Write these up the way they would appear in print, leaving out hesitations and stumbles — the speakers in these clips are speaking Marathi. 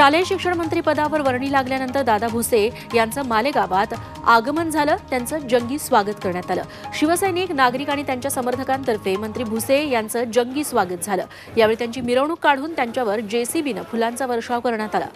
शालेय शिक्षण मंत्री पदावर वर्णी लागल्यानंतर दादा भुसे यांचं मालेगावात आगमन झालं. त्यांचं जंगी स्वागत करण्यात आलं. शिवसैनिक, नागरिक आणि त्यांच्या समर्थकांतर्फे मंत्री भुसे यांचं जंगी स्वागत झालं. यावेळी त्यांची मिरवणूक काढून त्यांच्यावर जेसीबीनं फुलांचा वर्षाव करण्यात आला.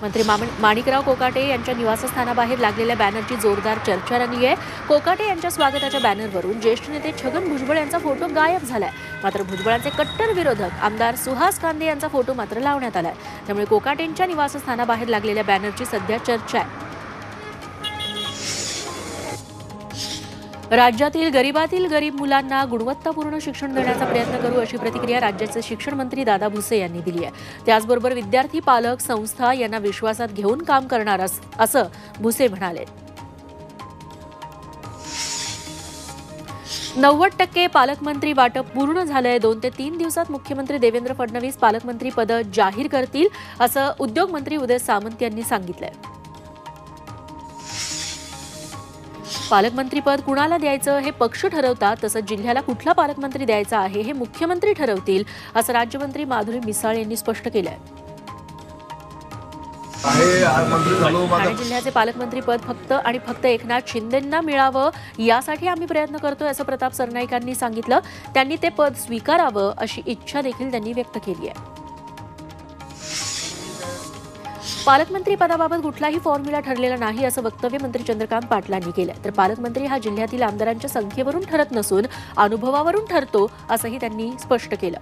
मंत्री माणिकराव कोकाटे यांच्या निवासस्थानाबाहेर लागलेल्या बॅनरची जोरदार चर्चा रंगली आहे. कोकाटे यांच्या स्वागताच्या बॅनरवरून ज्येष्ठ नेते छगन भुजबळ यांचा फोटो गायब झालाय. मात्र भुजबळांचे कट्टर विरोधक आमदार सुहास कांदे यांचा फोटो मात्र लावण्यात आलाय. त्यामुळे कोकाटेंच्या निवासस्थानाबाहेर लागलेल्या बॅनरची सध्या चर्चा आहे. राज्यातील गरीबातील गरीब मुलांना गुणवत्तापूर्ण शिक्षण देण्याचा प्रयत्न करू अशी प्रतिक्रिया राज्याचे शिक्षण मंत्री दादा भुसे यांनी दिली आहे. त्याचबरोबर विद्यार्थी, पालक, संस्था यांना विश्वासात घेऊन काम करणार असं भुसे म्हणाले. 90% पालकमंत्री वाटप पूर्ण झालंय. 2 ते 3 दिवसात मुख्यमंत्री देवेंद्र फडणवीस पालकमंत्री पद जाहीर करतील असं उद्योगमंत्री उदय सामंत यांनी सांगितलंय. पालकमंत्रीपद कुणाला द्यायचं हे पक्ष ठरवतात, तसंच जिल्ह्याला कुठला पालकमंत्री द्यायचा आहे हे मुख्यमंत्री ठरवतील असं राज्यमंत्री माधुरी मिसाळ यांनी स्पष्ट केलंय. ठाणे जिल्ह्याचे पालकमंत्रीपद फक्त एकनाथ शिंदेंना मिळावं यासाठी आम्ही प्रयत्न करतोय असं प्रताप सरनाईकांनी सांगितलं. त्यांनी ते पद स्वीकारावं अशी इच्छा देखील त्यांनी व्यक्त केली आहे. पालकमंत्री पदाबाबत कुठलाही फॉर्म्युला ठरलेला नाही असं वक्तव्य मंत्री चंद्रकांत पाटलांनी केलं. तर पालकमंत्री हा जिल्ह्यातील आमदारांच्या संख्येवरून ठरत नसून अनुभवावरून ठरतो असंही त्यांनी स्पष्ट केलं.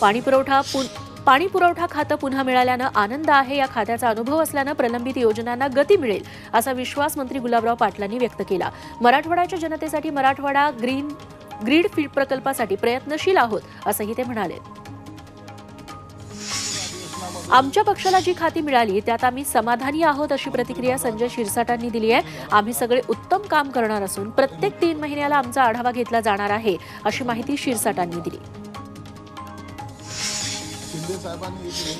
पाणी पुरवठा खातं पुन्हा मिळाल्यानं आनंद आहे. या खात्याचा अनुभव असल्यानं प्रलंबित योजनांना गती मिळेल असा विश्वास मंत्री गुलाबराव पाटलांनी व्यक्त केला. मराठवाड्याच्या जनतेसाठी मराठवाडा ग्रीड प्रकल्पासाठी प्रयत्नशील आहोत असंही ते म्हणाले. आमच्या पक्षाला जी खाती मिळाली त्यात आम्ही समाधानी आहोत अशी प्रतिक्रिया संजय शिरसाटांनी दिली आहे. आम्ही सगळे उत्तम काम करणार असून प्रत्येक 3 महिन्याला आमचा आढावा घेतला जाणार आहे अशी माहिती शिरसाटांनी दिली.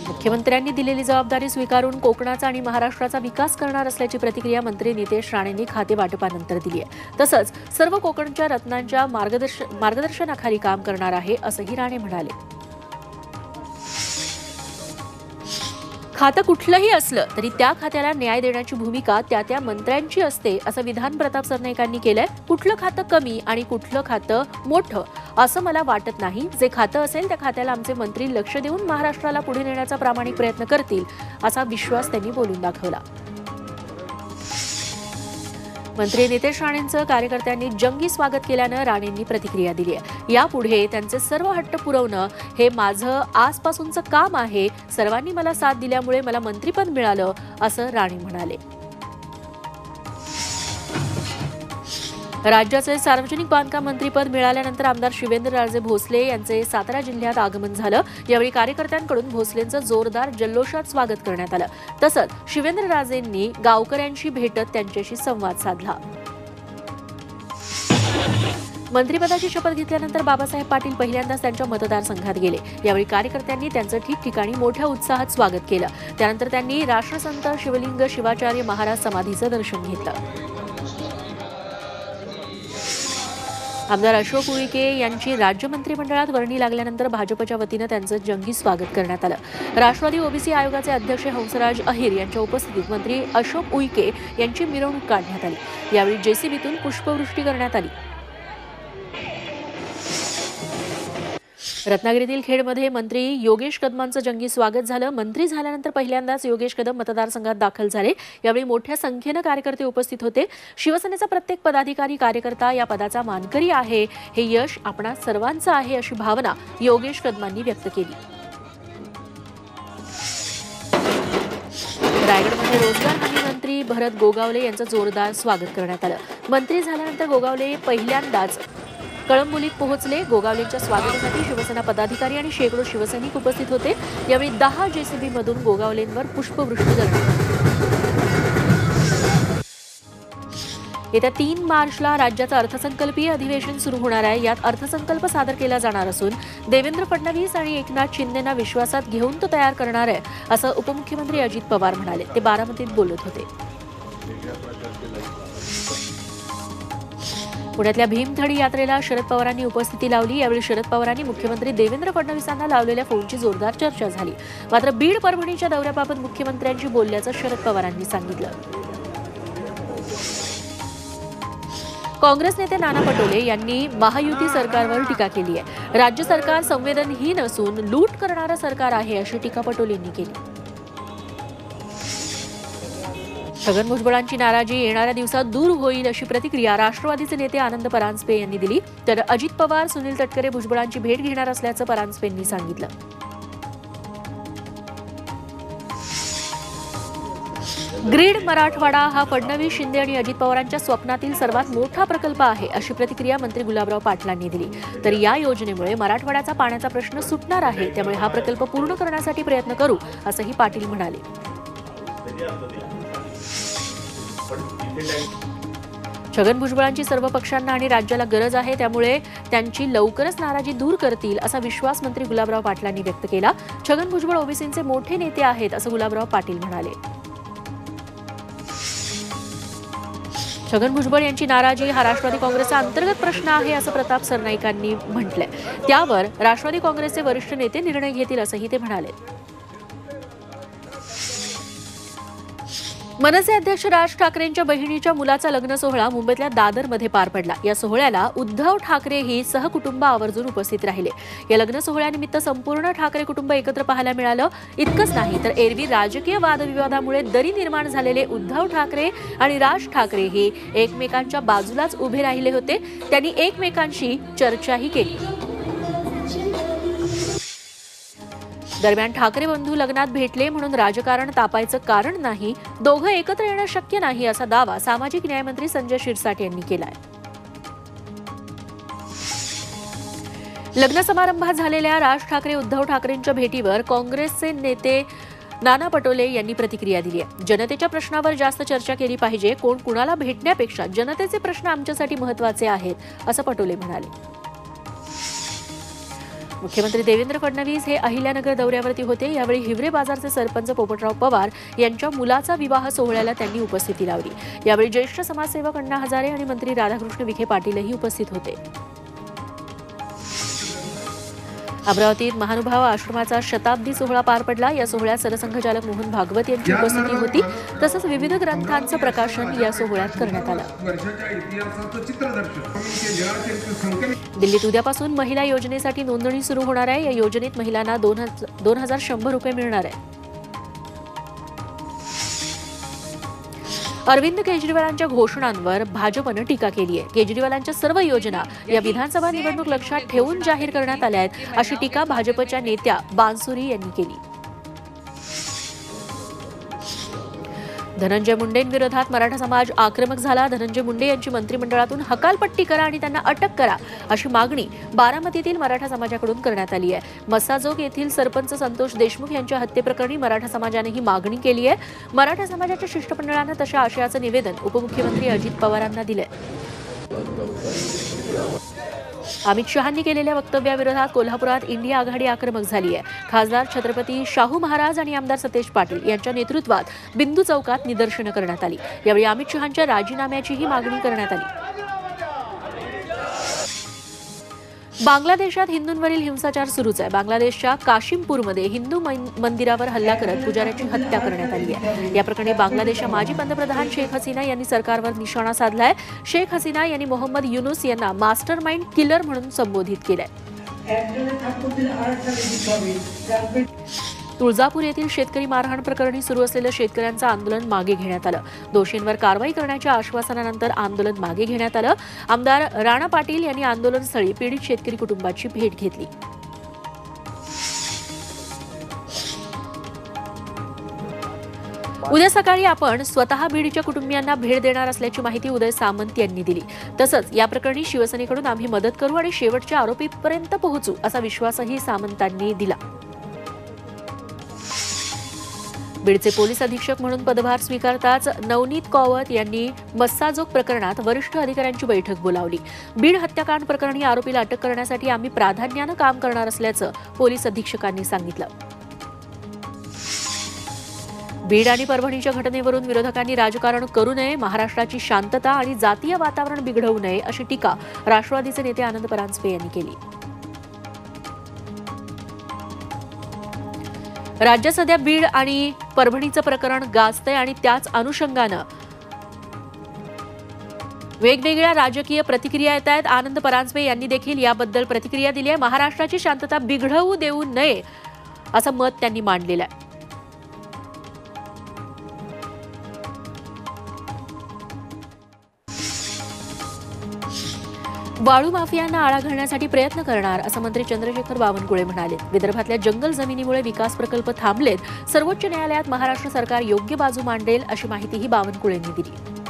मुख्यमंत्र्यांनी दिलेली जबाबदारी स्वीकारून कोकणाचा आणि महाराष्ट्राचा विकास करणार असल्याची प्रतिक्रिया मंत्री नितेश राणेंनी खाते वाटपानंतर दिली आहे. तसंच सर्व कोकणच्या रत्नांच्या मार्गदर्शनाखाली काम करणार आहे असंही राणे म्हणाले. खातं कुठलंही असलं तरी त्या खात्याला न्याय देण्याची भूमिका त्या मंत्र्यांची असते असं विधान प्रताप सरनाईकांनी केलंय. कुठलं खातं कमी आणि कुठलं खातं मोठं असं मला वाटत नाही. जे खातं असेल त्या खात्याला आमचे मंत्री लक्ष देऊन महाराष्ट्राला पुढे नेण्याचा प्रामाणिक प्रयत्न करतील असा विश्वास त्यांनी बोलून दाखवला. मंत्री नितेश राणेंचं कार्यकर्त्यांनी जंगी स्वागत केल्यानं राणेंनी प्रतिक्रिया दिली आहे. यापुढे त्यांचे सर्व हट्ट पुरवणं हे माझं आजपासूनचं काम आहे. सर्वांनी मला साथ दिल्यामुळे मला मंत्रिपद मिळालं असं राणे म्हणाले. राज्याचे सार्वजनिक बांधकाम मंत्रीपद मिळाल्यानंतर आमदार शिवेंद्रराजे भोसले यांचे सातारा जिल्ह्यात आगमन झालं. यावेळी कार्यकर्त्यांकडून भोसलेंचं जोरदार जल्लोषात स्वागत करण्यात आलं. तसंच शिवेंद्रराजेंनी गावकऱ्यांशी भेटत त्यांच्याशी संवाद साधला. मंत्रिपदाची शपथ घेतल्यानंतर बाबासाहेब पाटील पहिल्यांदाच त्यांच्या मतदारसंघात गेले. यावेळी कार्यकर्त्यांनी त्यांचं ठिकठिकाणी मोठ्या उत्साहात स्वागत केलं. त्यानंतर त्यांनी राष्ट्रसंत शिवलिंग शिवाचार्य महाराज समाधीचं दर्शन घेतलं. आमदार अशोक उईके यांची राज्य मंत्रिमंडळात वर्णी लागल्यानंतर भाजपच्या वतीनं त्यांचं जंगी स्वागत करण्यात आलं. राष्ट्रवादी ओबीसी आयोगाचे अध्यक्ष हंसराज अहिर यांच्या उपस्थितीत मंत्री अशोक उईके यांची मिरवणूक काढण्यात आली. यावेळी जेसीबीतून पुष्पवृष्टी करण्यात आली. रत्नागिरीतील खेडमध्ये मंत्री योगेश कदमांचं जंगी स्वागत झालं. मंत्री झाल्यानंतर पहिल्यांदाच योगेश कदम मतदारसंघात दाखल झाले. यावेळी मोठ्या संख्येनं कार्यकर्ते उपस्थित होते. शिवसेनेचा प्रत्येक पदाधिकारी कार्यकर्ता या पदाचा मानकरी आहे. हे यश आपणा सर्वांचं आहे अशी भावना योगेश कदमांनी व्यक्त केली. रायगडमध्ये रोजगार हमी मंत्री भरत गोगावले यांचं जोरदार स्वागत करण्यात आलं. मंत्री झाल्यानंतर गोगावले पहिल्यांदाच कळंबोलीत पोहोचले. गोगावलेंच्या स्वागतासाठी शिवसेना पदाधिकारी आणि शेकडो शिवसैनिक उपस्थित होते. यावेळी 10 जेसीबीमधून गोगावलेंवर पुष्पवृष्टी करण्यात आली. येत्या 3 मार्चला राज्याचं अर्थसंकल्पीय अधिवेशन सुरू होणार आहे. यात अर्थसंकल्प सादर केला जाणार असून देवेंद्र फडणवीस आणि एकनाथ शिंदेंना विश्वासात घेऊन तो तयार करणार आहे असं उपमुख्यमंत्री अजित पवार म्हणाले. ते बारामतीत बोलत होते. पुण्यातल्या भीमथडी यात्रेला शरद पवारांनी उपस्थिती लावली। यावेळी शरद पवारांनी मुख्यमंत्री देवेंद्र फडणवीसांना लावलेल्या फोनची जोरदार चर्चा झाली। मात्र बीड परभणीच्या दौऱ्याबाबत मुख्यमंत्र्यांशी बोलल्याचं शरद पवारांनी सांगितलं। काँग्रेस नेते नाना पटोले यांनी महायुती सरकारवर टीका केली आहे। राज्य सरकार संवेदनहीन असून लूट करणारं सरकार आहे अशी टीका पटोलेंनी केली। छगन भुजबळांची नाराजी येणाऱ्या दिवसात दूर होईल अशी प्रतिक्रिया राष्ट्रवादीचे नेते आनंद परांजपे यांनी दिली। तर अजित पवार, सुनील तटकरे भुजबळांची भेट घेणार असल्याचं परांजपेंनी सांगितलं। ग्रीड मराठवाडा हा फडणवीस, शिंदे आणि अजित पवारांच्या स्वप्नातील सर्वात मोठा प्रकल्प आहे अशी प्रतिक्रिया मंत्री गुलाबराव पाटलांनी दिली। तर या योजनेमुळे मराठवाड्याचा पाण्याचा प्रश्न सुटणार आहे, त्यामुळे हा प्रकल्प पूर्ण करण्यासाठी प्रयत्न करू असंही पाटील म्हणाले। छगन भुजबळांची सर्व पक्षांना आणि राज्याला गरज आहे, त्यामुळे त्यांची लवकरच नाराजी दूर करतील असा विश्वास मंत्री गुलाबराव पाटलांनी व्यक्त केला। छगन भुजबळ ओबीसींचे मोठे नेते आहेत असं गुलाबराव पाटील म्हणाले। छगन भुजबळ यांची नाराजी हा राष्ट्रवादी काँग्रेसचा अंतर्गत प्रश्न आहे असं प्रताप सरनाईकांनी म्हटलंय। त्यावर राष्ट्रवादी काँग्रेसचे वरिष्ठ नेते निर्णय घेतील असंही ते म्हणाले। मनसे अध्यक्ष राज ठाकरेंच्या बहिणीच्या मुलाचा लग्न सोहळा मुंबईतल्या दादरमध्ये पार पडला। या सोहळ्याला उद्धव ठाकरेही सहकुटुंब आवर्जून उपस्थित राहिले। या लग्न सोहळ्यानिमित्त संपूर्ण ठाकरे कुटुंब एकत्र पाहायला मिळालं। इतकंच नाही तर एरवी राजकीय वादविवादामुळे दरी निर्माण झालेले उद्धव ठाकरे आणि राज ठाकरे हे एकमेकांच्या बाजूलाच उभे राहिले होते। त्यांनी एकमेकांशी चर्चाही केली। दरम्यान ठाकरे बंधू लग्नात भेटले म्हणून राजकारण तापायचं कारण नाही, दोघं एकत्र येणं शक्य नाही असा दावा सामाजिक न्यायमंत्री संजय शिरसाट यांनी केलाय। लग्न समारंभात झालेल्या राज ठाकरे उद्धव ठाकरेंच्या भेटीवर काँग्रेसचे नेते नाना पटोले यांनी प्रतिक्रिया दिली आहे। जनतेच्या प्रश्नावर जास्त चर्चा केली पाहिजे, कोण कुणाला भेटण्यापेक्षा जनतेचे प्रश्न आमच्यासाठी महत्त्वाचे आहेत असं पटोले म्हणाले। मुख्यमंत्री देवेंद्र फडणवीस हे अहिल्यानगर दौऱ्यावरती होते। यावेळी हिवरे बाजारचे सरपंच पोपटराव पवार यांच्या मुलाचा विवाह सोहळ्याला त्यांनी उपस्थिती लावली। यावेळी ज्येष्ठ समाजसेवक अण्णा हजारे आणि मंत्री राधाकृष्ण विखे पाटीलही उपस्थित होते। अमरावतीत महानुभाव आश्रमाचा शताब्दी सोहळा पार पडला। या सोहळ्यात सरसंघचालक मोहन भागवत यांची उपस्थिती होती। तसंच विविध ग्रंथांचं प्रकाशन या सोहळ्यात करण्यात आलं। दिल्लीत उद्यापासून महिला योजनेसाठी नोंदणी सुरू होणार आहे। या योजनेत महिलांना 2100 रुपये मिळणार आहे। अरविंद केजरीवालांच्या घोषणांवर भाजपनं टीका केली आहे। केजरीवालांच्या सर्व योजना या विधानसभा निवडणूक लक्षात ठेवून जाहीर करण्यात आल्या आहेत अशी टीका भाजपच्या नेत्या बांसुरी यांनी केली। धनंजय मुंडेंविरोधात मराठा समाज आक्रमक झाला। धनंजय मुंडे यांची मंत्रिमंडळातून हकालपट्टी करा आणि त्यांना अटक करा अशी मागणी बारामतीतील मराठा समाजाकडून करण्यात आली आहे। मस्साजोग येथील सरपंच संतोष देशमुख यांच्या हत्येप्रकरणी मराठा समाजाने ही मागणी केली आहे। मराठा समाजाच्या शिष्टमंडळानं तशा आशयाचं निवेदन उपमुख्यमंत्री अजित पवारांना दिलंय। अमित शहांनी केलेल्या वक्तव्याविरोधात कोल्हापुरात इंडिया आघाडी आक्रमक झाली आहे। खासदार छत्रपती शाहू महाराज आणि आमदार सतेज पाटील यांच्या नेतृत्वात बिंदू चौकात निदर्शनं करण्यात आली। यावेळी अमित शहांच्या राजीनाम्याचीही मागणी करण्यात आली। बांगलादेशात हिंदूंवरील हिंसाचार सुरूच आहे। बांगलादेशच्या काशिमपूरमध्ये हिंदू मंदिरावर हल्ला करत पुजाऱ्याची हत्या करण्यात आली आहे। या प्रकरणी बांगलादेशच्या माजी पंतप्रधान शेख हसीना यांनी सरकारवर निशाणा साधलाय। शेख हसीना यांनी मोहम्मद युनुस यांना मास्टरमाइंड किलर म्हणून संबोधित केलंय। तुळजापूर येथील शेतकरी मारहाण प्रकरणी सुरू असलेलं शेतकऱ्यांचं आंदोलन मागे घेण्यात आलं। दोषींवर कारवाई करण्याच्या आश्वासनानंतर आंदोलन मागे घेण्यात आलं। आमदार राणा पाटील यांनी आंदोलनस्थळी पीडित शेतकरी कुटुंबाची भेट घेतली। उद्या सकाळी आपण स्वतः बीडच्या कुटुंबियांना भेट देणार असल्याची माहिती उदय सामंत यांनी दिली। तसंच या प्रकरणी शिवसेनेकडून आम्ही मदत करू आणि शेवटच्या आरोपीपर्यंत पोहोचू असा विश्वासही सामंतांनी दिला। बीडचे पोलीस अधीक्षक म्हणून पदभार स्वीकारताच नवनीत कौवत यांनी मस्साजोग प्रकरणात वरिष्ठ अधिकाऱ्यांची बैठक बोलावली। बीड हत्याकांड प्रकरणी आरोपीला अटक करण्यासाठी आम्ही प्राधान्यानं काम करणार असल्याचं पोलीस अधीक्षकांनी सांगितलं। बीड आणि परभणीच्या घटनेवरून विरोधकांनी राजकारण करू नये, महाराष्ट्राची शांतता आणि जातीय वातावरण बिघडवू नये अशी टीका राष्ट्रवादीचे नेते आनंद परांजपे यांनी केली. राज्यात सध्या बीड आणि परभणीचं प्रकरण गाजतंय आणि त्याच अनुषंगानं वेगवेगळ्या राजकीय प्रतिक्रिया येत आहेत. आनंद परांजपे यांनी देखील याबद्दल प्रतिक्रिया दिली आहे. महाराष्ट्राची शांतता बिघडवू देऊ नये असं मत त्यांनी मांडलेलं आहे. वाळू माफियांना आळा घालण्यासाठी प्रयत्न करणार असं मंत्री चंद्रशेखर बावनकुळे म्हणाले. विदर्भातल्या जंगल जमिनीमुळे विकास प्रकल्प थांबलेत. सर्वोच्च न्यायालयात महाराष्ट्र सरकार योग्य बाजू मांडेल अशी माहितीही बावनकुळेंनी दिली.